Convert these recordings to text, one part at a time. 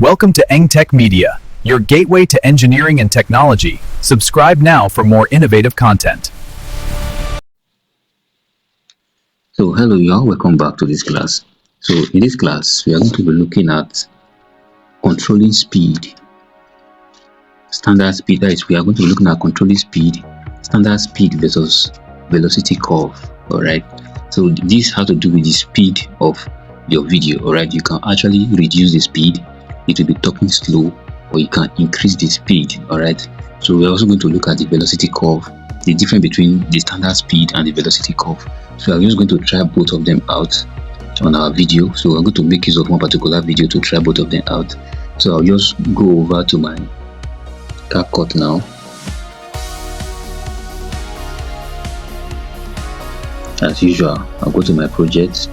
Welcome to Tech Media, your gateway to engineering and technology. Subscribe now for more innovative content. So hello y'all, welcome back to this class. So in this class we are going to be looking at controlling speed, standard speed. That is, we are going to be looking at controlling speed, standard speed versus velocity curve. Alright, so this has to do with the speed of your video. Alright, you can actually reduce the speed, it will be talking slow, or you can increase the speed. Alright, so we're also going to look at the velocity curve, the difference between the standard speed and the velocity curve. So I'm just going to try both of them out on our video. So I'm going to make use of one particular video to try both of them out. So I'll just go over to my CapCut now. As usual, I'll go to my project.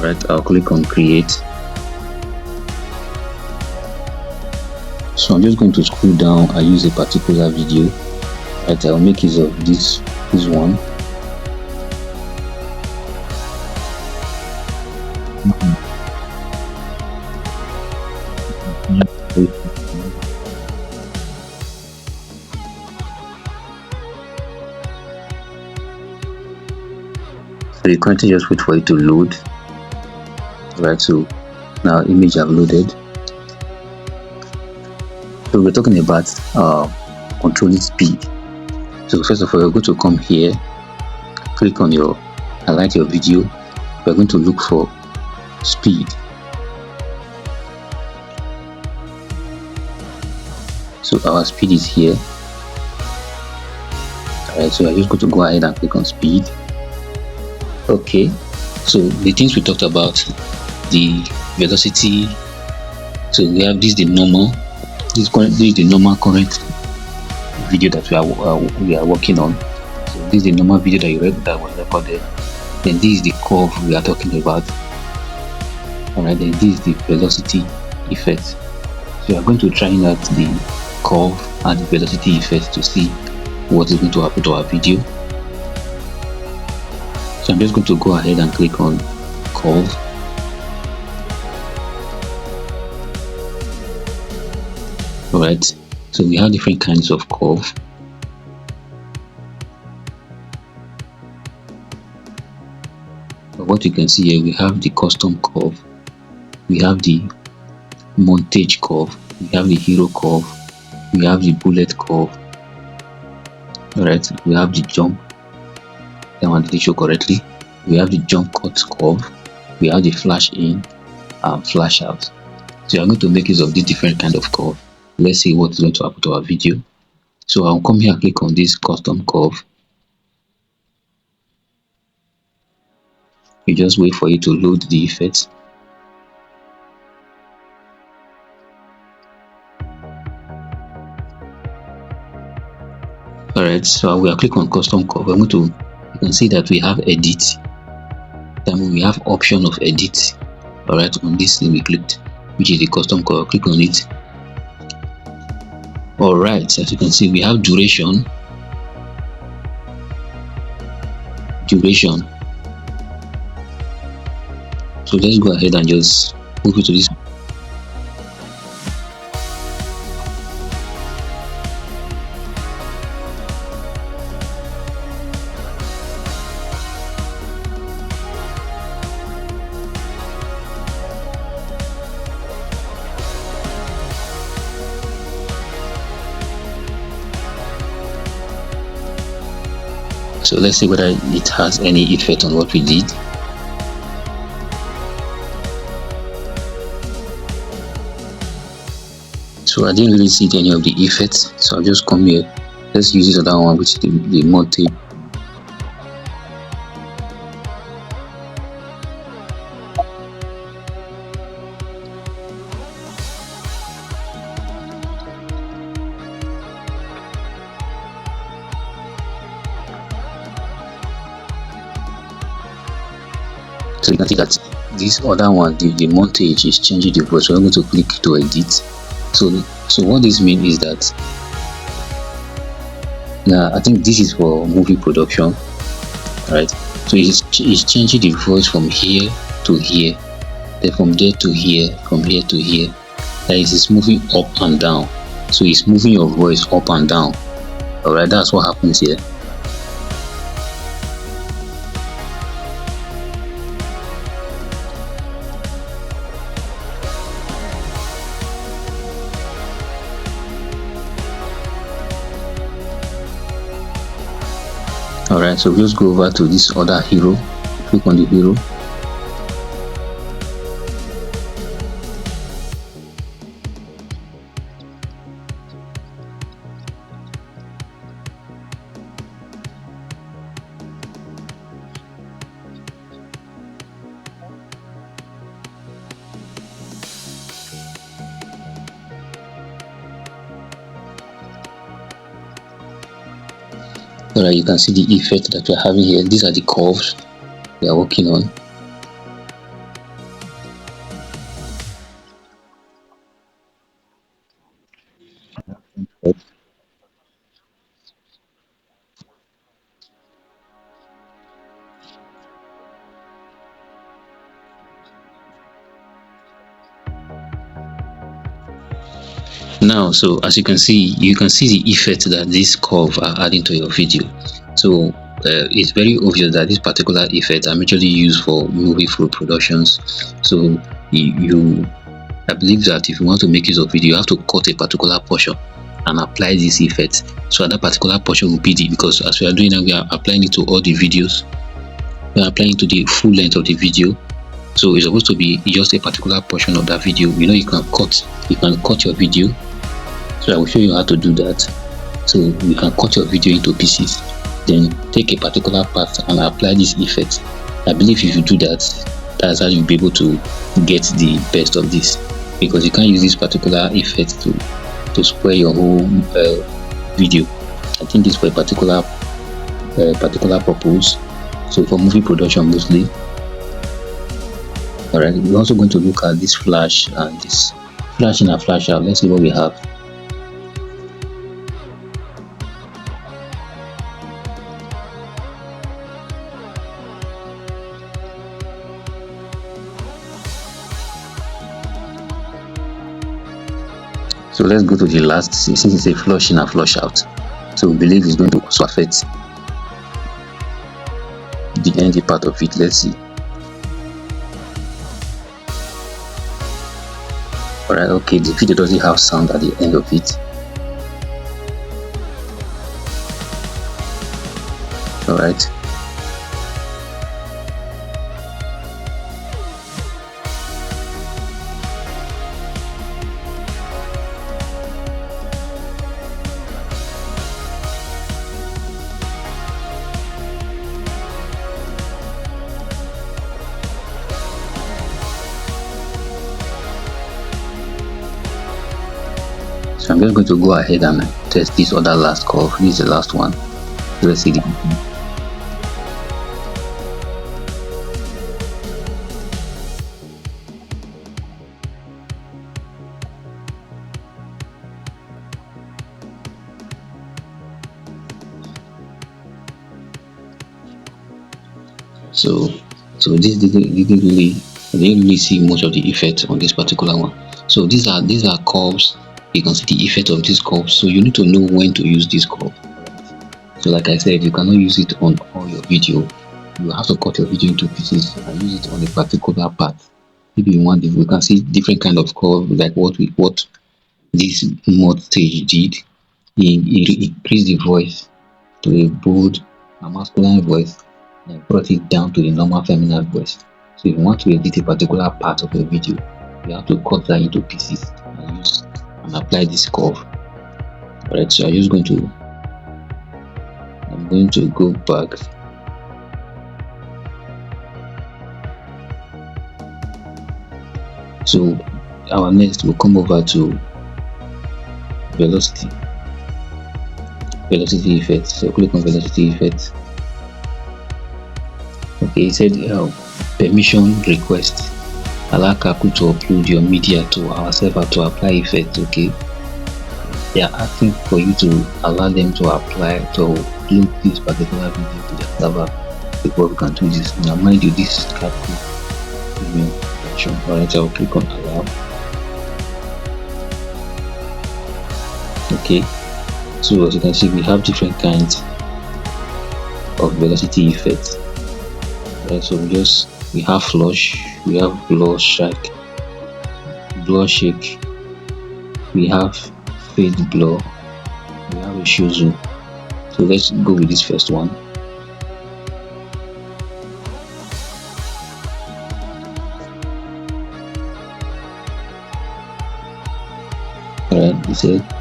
Right, I'll click on create. So I'm just going to scroll down. I use a particular video. Right, I'll make use of this one. So you currently just wait for it to load. Right, so now image I've loaded. So we're talking about controlling speed. So first of all, you're going to come here, click on your highlight your video. We're going to look for speed. So our speed is here. Alright, so I'm just going to go ahead and click on speed. Okay, so the things we talked about, the velocity. So we have this, the normal. This is the normal current video that we are working on. So this is the normal video that was recorded. Then this is the curve we are talking about. Alright, then this is the velocity effect. So we are going to try out the curve and the velocity effect to see what is going to happen to our video. So I'm just going to go ahead and click on curve. Alright, so we have different kinds of curve. But what you can see here, we have the custom curve, we have the montage curve, we have the hero curve, we have the bullet curve. Alright, we have the jump, that one didn't show correctly. We have the jump cut curve, we have the flash in and flash out. So I'm going to make use of these different kind of curve. Let's see what is going to happen to our video. So I'll come here and click on this custom curve. You just wait for it to load the effect. Alright, so we will click on custom curve. I'm going to, you can see that we have edit. Then we have option of edit. Alright, on this thing we clicked, which is the custom curve. Click on it. Alright, as you can see, we have duration. So let's go ahead and just move it to this. So let's see whether it has any effect on what we did. So I didn't really see any of the effects, so I'll just come here. Let's use this other one, which is the montage. So you can see that this other one, the montage, is changing the voice. So I'm going to click to edit. So what this means is that now I think this is for movie production, right? So it's changing the voice from here to here. then from there to here, from here to here, that is, it's moving up and down. So it's moving your voice up and down. Alright, that's what happens here. Alright, so just go over to this other hero, click on the hero. Alright, you can see the effect that we're having here. These are the curves we are working on. Now, so as you can see the effect that this curve are adding to your video. So it's very obvious that this particular effect are majorly used for movie full productions. So I believe that if you want to make use of video, you have to cut a particular portion and apply this effect. So that particular portion will be because as we are doing now, we are applying it to all the videos. We are applying it to the full length of the video. So it's supposed to be just a particular portion of that video. You can cut your video. So I will show you how to do that. So you can cut your video into pieces, then take a particular part and apply this effect. I believe if you do that, that's how you'll be able to get the best of this, because you can't use this particular effect to spoil your whole video. I think this for a particular purpose, so for movie production mostly. Alright, we're also going to look at this flash and this flash in and flash out. Let's see what we have. So let's go to the last, since it's a flush in and flush out. So we believe it's going to also affect the end part of it. Let's see. Alright, okay, the video doesn't have sound at the end of it. Alright. So I'm just going to go ahead and test this other last curve. This is the last one. Let's see the so this I didn't really see much of the effect on this particular one. So these are curves. You can see the effect of this curve, so you need to know when to use this curve. So like I said, you cannot use it on all your video. You have to cut your video into pieces and use it on a particular part. If you want, we can see different kind of curve, like what this mod stage did. He increased the voice to a bold and masculine voice and brought it down to the normal feminine voice. So if you want to edit a particular part of your video, you have to cut that into pieces and use and apply this curve. Alright, so I'm going to go back. So our next will come over to velocity effect. So click on velocity effect. Okay, it said permission request. Allow CapCut to upload your media to our server to apply effects. Okay, they are asking for you to allow them to apply to upload this particular video to their server before we can do this. Now mind you, this is CapCut. section. Alright, I'll click on allow. Okay, so as you can see, we have different kinds of velocity effects. Right, so we have flush, we have blur shake, we have fade blur, we have a show zoom. So let's go with this first one. Alright, it said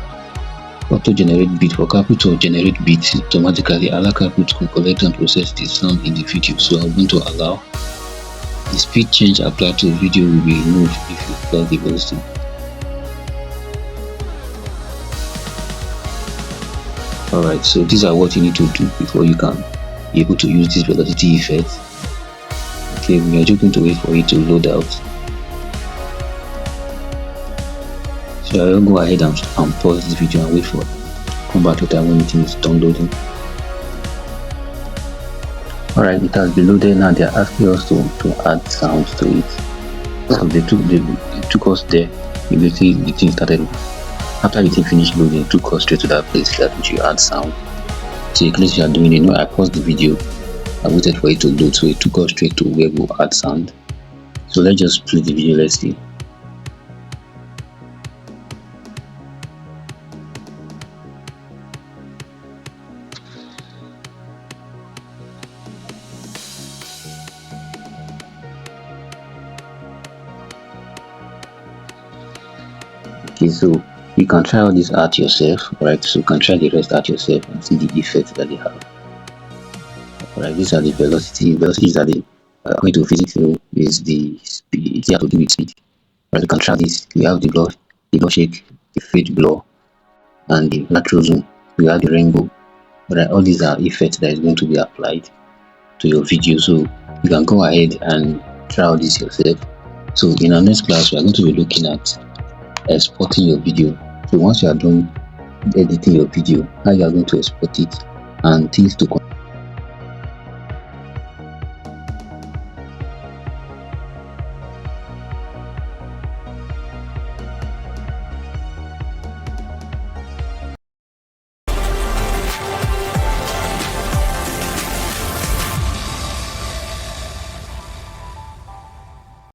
auto generate beat. For CapCut to generate beats automatically, allow CapCut to collect and process the sound in the video. So I'm going to allow. The speed change applied to the video will be removed if you apply the velocity. Alright, so these are what you need to do before you can be able to use this velocity effect. Okay, we are just going to wait for it to load out. So I will go ahead and pause this video and wait for it. Come back to time when it is downloading. Alright, it has been loaded. Now they are asking us to add sounds to it. So they took us there. Immediately the thing started. After the thing finished loading, it took us straight to that place that which you add sound. So in case you are doing it, no, I paused the video. I waited for it to load, so it took us straight to where we'll add sound. So let's just play the video. Let's see. Okay, so you can try all this out yourself, right? So you can try the rest out yourself and see the effects that they have. Alright, these are the velocities that they according to physics, is the speed. It's here to do with speed. Right, you can try this. We have the blur shake, the fade blur, and the lateral zoom. We have the rainbow. Right, all these are effects that is going to be applied to your video. So you can go ahead and try all this yourself. So in our next class, we are going to be looking at exporting your video. So once you are done editing your video, how you are going to export it and things to